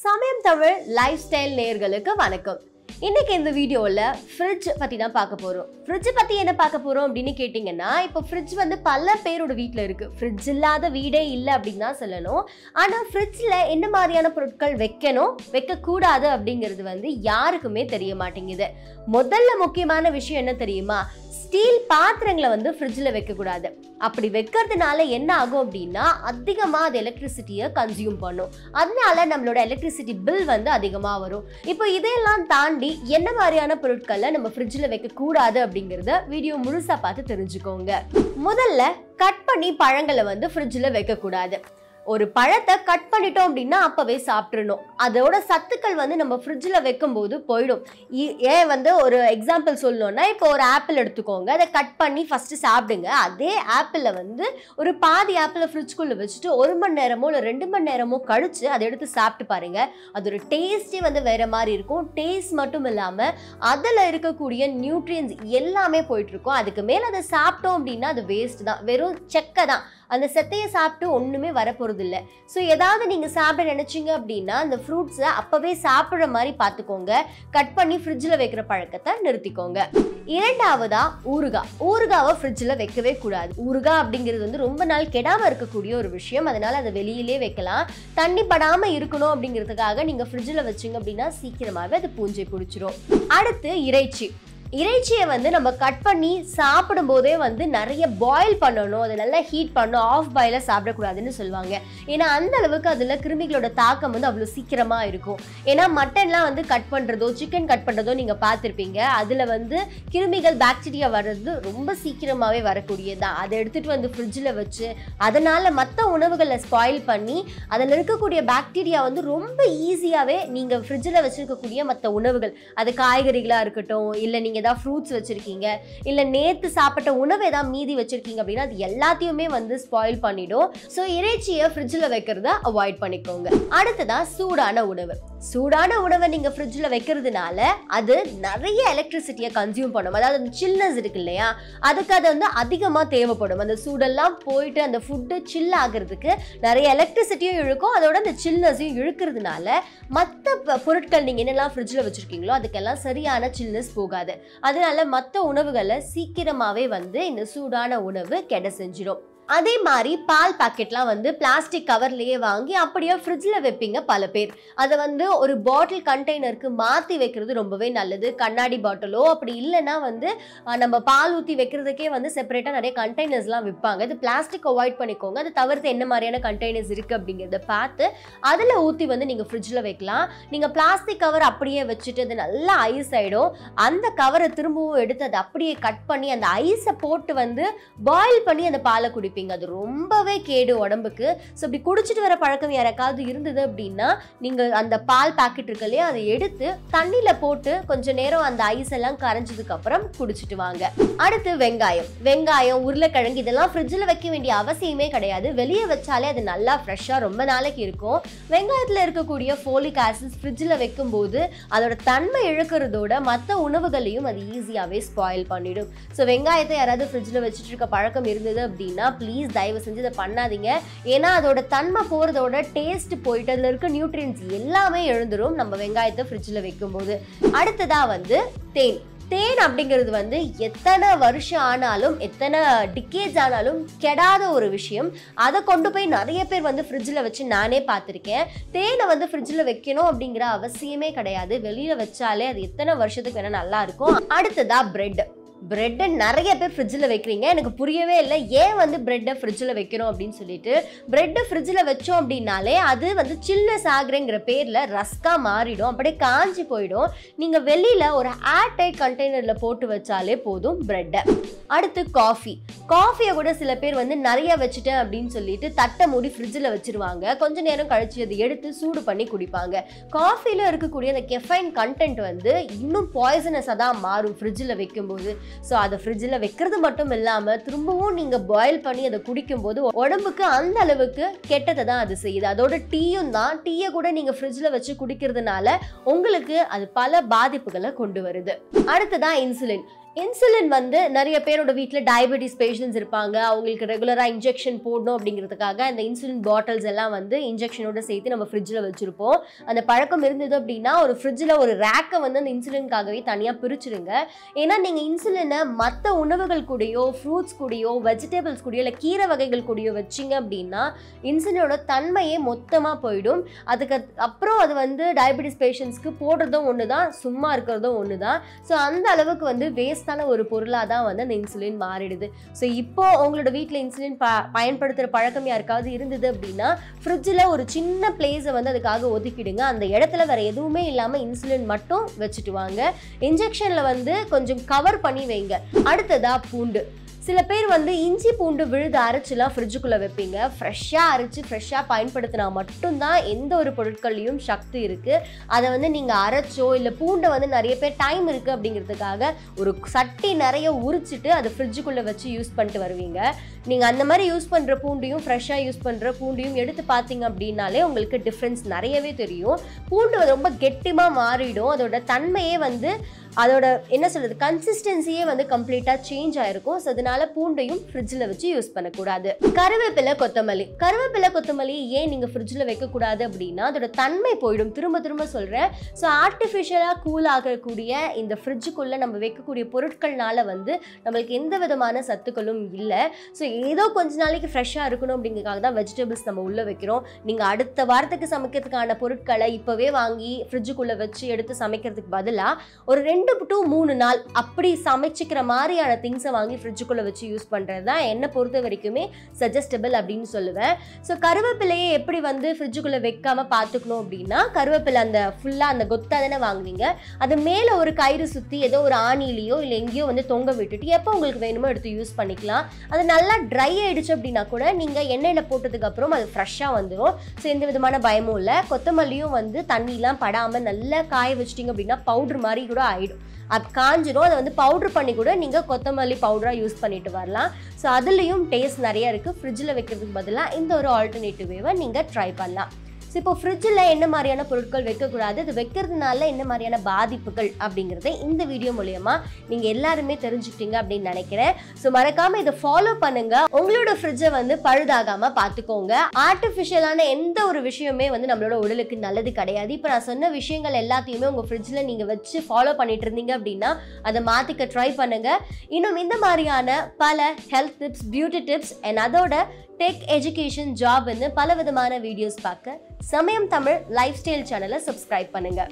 சமயம் Tamil life style நேயர்களுக்கு வணக்கம். இன்னைக்கு இந்த வீடியோல ஃப்ரிட்ஜ் பத்தி தான் பார்க்க போறோம். ஃப்ரிட்ஜ் பத்தி என்ன பார்க்க போறோம் அப்படின்னு கேட்டிங்கன்னா, இப்போ ஃப்ரிட்ஜ் வந்து பல பேரோட வீட்டில் இருக்கு. ஃப்ரிட்ஜ் இல்லாத வீடே இல்லை அப்படின்னு தான் சொல்லணும். ஆனால் ஃப்ரிட்ஜில் என்ன மாதிரியான பொருட்கள் வைக்கணும், வைக்கக்கூடாது அப்படிங்கிறது வந்து யாருக்குமே தெரிய மாட்டேங்குது. முதல்ல முக்கியமான விஷயம் என்ன தெரியுமா? ஸ்டீல் பாத்திரங்களை வந்து ஃப்ரிட்ஜில் வைக்கக்கூடாது. அப்படி வைக்கிறதுனால என்ன ஆகும் அப்படின்னா, அதிகமாக அது எலக்ட்ரிசிட்டியை கன்சியூம் பண்ணும். அதனால நம்மளோட எலக்ட்ரிசிட்டி பில் வந்து அதிகமாக வரும். இப்போ இதையெல்லாம் தாண்டி என்ன மாதிரியான பொருட்களை நம்ம ஃப்ரிட்ஜில் வைக்கக்கூடாது அப்படிங்கிறத வீடியோ முழுசாக பார்த்து தெரிஞ்சுக்கோங்க. முதல்ல கட் பண்ணி பழங்களை வந்து ஃப்ரிட்ஜில் வைக்கக்கூடாது. ஒரு பழத்தை கட் பண்ணிட்டோம் அப்படின்னா அப்பவே சாப்பிட்றணும். அதோட சத்துக்கள் வந்து நம்ம ஃப்ரிட்ஜில் வைக்கும்போது போயிடும். ஏன் வந்து ஒரு எக்ஸாம்பிள் சொல்லணும்னா, இப்போ ஒரு ஆப்பிள் எடுத்துக்கோங்க, அதை கட் பண்ணி ஃபஸ்ட்டு சாப்பிடுங்க. அதே ஆப்பிளை வந்து ஒரு பாதி ஆப்பிளை ஃப்ரிட்ஜ்குள்ளே வச்சுட்டு 1 மணி நேரமோ இல்லை 2 மணி நேரமோ கழிச்சு அதை எடுத்து சாப்பிட்டு பாருங்க. அதோட டேஸ்டே வந்து வேற மாதிரி இருக்கும். டேஸ்ட் மட்டும் இல்லாமல் அதில் இருக்கக்கூடிய நியூட்ரியன்ஸ் எல்லாமே போயிட்டு இருக்கும். அதுக்கு மேலே அதை சாப்பிட்டோம் அப்படின்னா அது வேஸ்ட் தான், வெறும் செக்கை தான். அந்த செத்தையை சாப்பிட்டு ஒன்றுமே வரப்போகிறது இல்லை. ஸோ ஏதாவது நீங்கள் சாப்பிட நினச்சிங்க அப்படின்னா அந்த ஃப்ரூட்ஸை அப்போவே சாப்பிட்ற மாதிரி பார்த்துக்கோங்க. கட் பண்ணி ஃப்ரிட்ஜில் வைக்கிற பழக்கத்தை நிறுத்திக்கோங்க. இரண்டாவதா ஊறுகாவை ஃப்ரிட்ஜில் வைக்கவே கூடாது. ஊறுகாய் அப்படிங்கிறது வந்து ரொம்ப நாள் கெடாமல் இருக்கக்கூடிய ஒரு விஷயம். அதனால அதை வெளியிலே வைக்கலாம். தண்ணி படாமல் இருக்கணும் அப்படிங்கிறதுக்காக நீங்கள் ஃப்ரிட்ஜில் வச்சிங்க அப்படின்னா சீக்கிரமாகவே அது பூஞ்சை பிடிச்சிரும். அடுத்து இறைச்சியை வந்து நம்ம கட் பண்ணி சாப்பிடும் போதே வந்து நிறைய பாயில் பண்ணணும், அதை நல்லா ஹீட் பண்ணணும். ஆஃப் பாயிலாக சாப்பிடக்கூடாதுன்னு சொல்லுவாங்க. ஏன்னா அந்த அளவுக்கு அதில் கிருமிகளோட தாக்கம் வந்து அவ்வளோ சீக்கிரமாக இருக்கும். ஏன்னா மட்டன்லாம் வந்து கட் பண்ணுறதோ சிக்கன் கட் பண்ணுறதோ நீங்கள் பார்த்துருப்பீங்க. அதில் வந்து கிருமிகள் பாக்டீரியா வர்றது ரொம்ப சீக்கிரமாகவே வரக்கூடியதான். அதை எடுத்துகிட்டு வந்து ஃப்ரிட்ஜில் வச்சு அதனால் மற்ற உணவுகளை ஸ்பாயில் பண்ணி அதில் இருக்கக்கூடிய பாக்டீரியா வந்து ரொம்ப ஈஸியாகவே நீங்கள் ஃப்ரிட்ஜில் வச்சுருக்கக்கூடிய மற்ற உணவுகள், அது காய்கறிகளாக இருக்கட்டும், இல்லை நீங்கள் ஏதாவது ஃப்ரூட்ஸ் வச்சிருக்கீங்க, இல்லை நேற்று சாப்பிட்ட உணவு ஏதாவது மீதி வச்சிருக்கீங்க அப்படின்னா அது எல்லாத்தையுமே வந்து ஸ்பாயில் பண்ணிடும். ஸோ இறைச்சியை ஃப்ரிட்ஜில் வைக்கிறத அவாய்ட் பண்ணிக்கோங்க. அடுத்ததான் சூடான உணவை நீங்கள் ஃப்ரிட்ஜில் வைக்கிறதுனால அது நிறைய எலக்ட்ரிசிட்டியை கன்சியூம் பண்ணும். அதாவது அந்த சில்னஸ் இருக்கு இல்லையா, அதுக்கு அது வந்து அதிகமாக தேவைப்படும். அந்த சூடெல்லாம் போயிட்டு அந்த ஃபுட்டு சில் ஆகிறதுக்கு நிறைய எலக்ட்ரிசிட்டியும் இழுக்கும். அதோட அந்த சில்னஸையும் இழுக்கிறதுனால மற்ற பொருட்கள் நீங்கள் என்னெல்லாம் ஃப்ரிட்ஜில் வச்சுருக்கீங்களோ அதுக்கெல்லாம் சரியான சில்னஸ் போகாது. அதனால மற்ற உணவுகளை சீக்கிரமாகவே வந்து இந்த சூடான உணவு கெட செஞ்சிடும். அதே மாதிரி பால் பாக்கெட்லாம் வந்து பிளாஸ்டிக் கவர்லேயே வாங்கி அப்படியே ஃப்ரிட்ஜில் வைப்பீங்க பல பேர். அதை வந்து ஒரு பாட்டில் கண்டெய்னருக்கு மாற்றி வைக்கிறது ரொம்பவே நல்லது. கண்ணாடி பாட்டிலோ அப்படி இல்லைன்னா வந்து நம்ம பால் ஊற்றி வைக்கிறதுக்கே வந்து செப்பரேட்டாக நிறைய கண்டெய்னர்ஸ்லாம் விற்பாங்க. இது பிளாஸ்டிக் அவாய்ட் பண்ணிக்கோங்க. அது தவிர்த்து என்ன மாதிரியான கண்டெய்னர்ஸ் இருக்குது அப்படிங்கிறத பார்த்து அதில் ஊற்றி வந்து நீங்கள் ஃப்ரிட்ஜில் வைக்கலாம். நீங்கள் பிளாஸ்டிக் கவர் அப்படியே வச்சுட்டு அது நல்லா ஐஸ் ஆகிடும். அந்த கவரை திரும்பவும் எடுத்து அதை அப்படியே கட் பண்ணி அந்த ஐஸை போட்டு வந்து பாயில் பண்ணி அந்த பாலை குடிப்பீங்க. அது ரொம்பவே கேடு உடம்புக்கு. ஸோ இப்படி குடிச்சிட்டு வர பழக்கம் யாருக்காவது இருந்தது அப்படின்னா நீங்கள் அந்த பால் பாக்கெட் இருக்கு இல்லையா, அதை எடுத்து தண்ணியில் போட்டு கொஞ்சம் நேரம் அந்த ஐஸ் எல்லாம் கரைஞ்சதுக்கு அப்புறம் குடிச்சிட்டு வாங்க. அடுத்து வெங்காயம், உருளைக்கிழங்கு இதெல்லாம் ஃப்ரிட்ஜில் வைக்க வேண்டிய அவசியமே கிடையாது. வெளியே வச்சாலே அது நல்லா ஃப்ரெஷ்ஷாக ரொம்ப நாளைக்கு இருக்கும். வெங்காயத்தில் இருக்கக்கூடிய ஃபோலிக் ஆசிட் ஃப்ரிட்ஜில் வைக்கும்போது அதோட தன்மை இழுக்கிறதோட மற்ற உணவுகளையும் அது ஈஸியாகவே ஸ்பாயில் பண்ணிடும். ஸோ வெங்காயத்தை யாராவது ஃப்ரிட்ஜில் வச்சுட்டு இருக்க பழக்கம் இருந்தது அப்படின்னா ப்ளீஸ் தயவு செஞ்சு இதை பண்ணாதீங்க. ஏன்னா அதோட தன்மை போகிறதோட டேஸ்ட் போயிட்டு அதில் இருக்க நியூட்ரியன்ஸ் எல்லாமே எழுந்துரும் நம்ம வெங்காயத்தை ஃப்ரிட்ஜில் வைக்கும்போது. அடுத்ததா வந்து தேன் அப்படிங்கிறது வந்து எத்தனை வருஷம் ஆனாலும் எத்தனை டிகேட்ஸ் ஆனாலும் கெடாத ஒரு விஷயம். அதை கொண்டு போய் நிறைய பேர் வந்து ஃப்ரிட்ஜில் வச்சு நானே பார்த்துருக்கேன். தேனை வந்து ஃப்ரிட்ஜில் வைக்கணும் அப்படிங்கிற அவசியமே கிடையாது. வெளியில் வச்சாலே அது எத்தனை வருஷத்துக்கு வேணால் நல்லா இருக்கும். அடுத்ததா பிரெட்டை நிறைய பேர் ஃப்ரிட்ஜில் வைக்கிறீங்க. எனக்கு புரியவே இல்லை ஏன் வந்து பிரெட்டை ஃப்ரிட்ஜில் வைக்கணும் அப்படின்னு சொல்லிட்டு. பிரெட்டை ஃப்ரிட்ஜில் வச்சோம் அப்படின்னாலே அது வந்து சில்னஸ் ஆகுறேங்கிற பேரில் ரஸ்காக மாறிடும், அப்படியே காஞ்சி போயிடும். நீங்கள் வெளியில் ஒரு ஏர்டைட் கண்டெய்னரில் போட்டு வச்சாலே போதும் பிரெட்டை. அடுத்து காஃபியை கூட சில பேர் வந்து நிறைய வச்சுட்டேன் அப்படின்னு சொல்லிட்டு தட்டை மூடி ஃப்ரிட்ஜில் வச்சுருவாங்க. கொஞ்ச நேரம் கழிச்சு அதை எடுத்து சூடு பண்ணி குடிப்பாங்க. காஃபியில் இருக்கக்கூடிய அந்த கெஃபைன் கண்டென்ட் வந்து இன்னும் பாய்சனஸாக தான் மாறும் ஃப்ரிட்ஜில் வைக்கும்போது. ஸோ அதை ஃப்ரிட்ஜில் வைக்கிறது மட்டும் இல்லாமல் திரும்பவும் நீங்கள் பாயில் பண்ணி அதை குடிக்கும்போது உடம்புக்கு அந்த அளவுக்கு கெட்டதை தான் அது செய்யுது. அதோட டீயை கூட நீங்கள் ஃப்ரிட்ஜில் வச்சு குடிக்கிறதுனால உங்களுக்கு அது பல பாதிப்புகளை கொண்டு வருது. அடுத்ததான் இன்சுலின் வந்து நிறைய பேரோட வீட்டில் டயபெட்டிஸ் பேஷண்ட்ஸ் இருப்பாங்க. அவங்களுக்கு ரெகுலராக இன்ஜெக்ஷன் போடணும் அப்படிங்கிறதுக்காக அந்த இன்சுலின் பாட்டில்ஸ் எல்லாம் வந்து இன்ஜெக்ஷனோட சேர்த்து நம்ம ஃப்ரிட்ஜில் வச்சுருப்போம். அந்த பழக்கம் இருந்தது அப்படின்னா ஒரு ஃப்ரிட்ஜில் ஒரு ரேக்கை வந்து அந்த இன்சுலினுக்காகவே தனியாக பிரிச்சுடுங்க. ஏன்னா நீங்கள் இன்சுலினை மற்ற உணவுகள் கூடயோ ஃப்ரூட்ஸ் கூடயோ வெஜிடபிள்ஸ் கூடயோ இல்லை கீரை வகைகள் கூடயோ வச்சிங்க அப்படின்னா இன்சுலினோட தன்மையே மொத்தமாக போயிடும். அதுக்கு அப்புறம் அது வந்து டயபெட்டிஸ் பேஷண்ட்ஸ்க்கு போடுறதும் ஒன்று தான், சும்மா இருக்கிறதும் ஒன்று தான். ஸோ அந்த அளவுக்கு வந்து வேஸ்ட் ஒரு பொருளாக தான் வந்து அந்த இன்சுலின் மாறிடுது. ஸோ இப்போ உங்களோட வீட்டில் இன்சுலின் பயன்படுத்துகிற பழக்கம் யாருக்காவது இருந்தது அப்படின்னா ஃப்ரிட்ஜில் ஒரு சின்ன பிளேஸை வந்து அதுக்காக ஒதுக்கிடுங்க. அந்த இடத்துல வேற எதுவுமே இல்லாமல் இன்சுலின் மட்டும் வச்சுட்டு வாங்க. இன்ஜெக்ஷனில் வந்து கொஞ்சம் கவர் பண்ணி வைங்க. அடுத்ததா பூண்டு. சில பேர் வந்து இஞ்சி பூண்டு விழுது அரைச்சிலாம் ஃப்ரிட்ஜுக்குள்ளே வைப்பீங்க. ஃப்ரெஷ்ஷாக அரைச்சி ஃப்ரெஷ்ஷாக பயன்படுத்தினா மட்டும்தான் எந்த ஒரு பொருட்கள்லையும் சக்தி இருக்குது. அதை வந்து நீங்கள் அரைச்சோ இல்லை பூண்டை வந்து நிறைய பேர் டைம் இருக்குது அப்படிங்கிறதுக்காக ஒரு சட்டி நிறைய உரிச்சிட்டு அதை ஃப்ரிட்ஜுக்குள்ளே வச்சு யூஸ் பண்ணிட்டு வருவீங்க. நீங்கள் அந்த மாதிரி யூஸ் பண்ணுற பூண்டையும் ஃப்ரெஷ்ஷாக யூஸ் பண்ணுற பூண்டையும் எடுத்து பார்த்தீங்க அப்படின்னாலே உங்களுக்கு டிஃப்ரென்ஸ் நிறையவே தெரியும். பூண்டு ரொம்ப கெட்டிமாக மாறிடும். அதோட தன்மையே வந்து அதோட என்ன சொல்கிறது கன்சிஸ்டன்சியே வந்து கம்ப்ளீட்டாக சேஞ்ச் ஆகிருக்கும். ஸோ அதனால பூண்டையும் ஃப்ரிட்ஜில் வச்சு யூஸ் பண்ணக்கூடாது. கருவேப்பிலை கொத்தமல்லி ஏன் நீங்கள் ஃப்ரிட்ஜில் வைக்கக்கூடாது அப்படின்னா அதோட தன்மை போயிடும். திரும்ப திரும்ப சொல்கிறேன். ஸோ ஆர்டிஃபிஷியலாக கூல் ஆகக்கூடிய இந்த ஃப்ரிட்ஜுக்குள்ளே நம்ம வைக்கக்கூடிய பொருட்கள்னால வந்து நம்மளுக்கு எந்த விதமான சத்துக்களும் இல்லை. ஸோ ஏதோ கொஞ்ச நாளைக்கு ஃப்ரெஷ்ஷாக இருக்கணும் அப்படிங்கிறதுக்காக தான் வெஜிடபிள்ஸ் நம்ம உள்ளே வைக்கிறோம். நீங்கள் அடுத்த வாரத்துக்கு சமைக்கிறதுக்கான பொருட்களை இப்போவே வாங்கி ஃப்ரிட்ஜுக்குள்ளே வச்சு எடுத்து சமைக்கிறதுக்கு பதிலாக ஒரு 2 to 3 நாள் அப்படி சமைச்சிக்கிற மாதிரியான திங்ஸை வாங்கி ஃப்ரிட்ஜுக்குள்ளே வச்சு யூஸ் பண்ணுறது தான் என்னை பொறுத்த வரைக்குமே சஜஸ்டபிள் அப்படின்னு சொல்லுவேன். ஸோ கருவேப்பிலையை எப்படி வந்து ஃப்ரிட்ஜுக்குள்ளே வைக்காமல் பார்த்துக்கணும் அப்படின்னா கருவேப்பிலை அந்த ஃபுல்லாக அந்த கொத்தா தானே வாங்குவீங்க. அது மேலே ஒரு கயிறு சுற்றி ஏதோ ஒரு ஆணிலையோ இல்லை எங்கேயோ வந்து தொங்க விட்டுட்டு எப்போ உங்களுக்கு வேணுமோ எடுத்து யூஸ் பண்ணிக்கலாம். அது நல்லா ட்ரை ஆகிடுச்சு அப்படின்னா கூட நீங்கள் எண்ணெயில் போட்டதுக்கப்புறம் அது ஃப்ரெஷ்ஷாக வந்துடும். ஸோ எந்த விதமான பயமும் இல்லை. கொத்தமல்லியும் வந்து தண்ணிலாம் படாமல் நல்லா காய வச்சிட்டிங்க அப்படின்னா பவுடர் மாதிரி கூட ஆகிடும். அது காஞ்சிரும். அதை வந்து பவுடர் பண்ணி கூட நீங்கள் கொத்தமல்லி பவுடராக யூஸ் பண்ணிட்டு வரலாம். ஸோ அதுலேயும் டேஸ்ட் நிறையா இருக்குது. ஃப்ரிட்ஜில் வைக்கிறதுக்கு பதிலாக இந்த ஒரு ஆல்டர்னேட்டிவை நீங்கள் ட்ரை பண்ணலாம். ஸோ இப்போ ஃப்ரிட்ஜில் என்ன மாதிரியான பொருட்கள் வைக்கக்கூடாது, இது வைக்கிறதுனால என்ன மாதிரியான பாதிப்புகள் அப்படிங்கிறத இந்த வீடியோ மூலமா நீங்கள் எல்லாருமே தெரிஞ்சுக்கிட்டீங்க அப்படின்னு நினைக்கிறேன். ஸோ மறக்காமல் இதை ஃபாலோ பண்ணுங்க. உங்களோட ஃப்ரிட்ஜை வந்து பழுதாகாமல் பார்த்துக்கோங்க. ஆர்டிஃபிஷியலான எந்த ஒரு விஷயமே வந்து நம்மளோட உடலுக்கு நல்லது கிடையாது. இப்போ நான் சொன்ன விஷயங்கள் எல்லாத்தையுமே உங்கள் ஃப்ரிட்ஜில் நீங்கள் வச்சு ஃபாலோ பண்ணிட்டு இருந்தீங்க அப்படின்னா அதை மாற்றிக்க ட்ரை பண்ணுங்க. இன்னும் இந்த மாதிரியான பல health tips, beauty tips and அதோட டெக் எஜுகேஷன் ஜாப்னு பல விதமான வீடியோஸ் பார்க்க சமயம் தமிழ் லைஃப் ஸ்டைல் சேனலை சப்ஸ்கிரைப் பண்ணுங்க.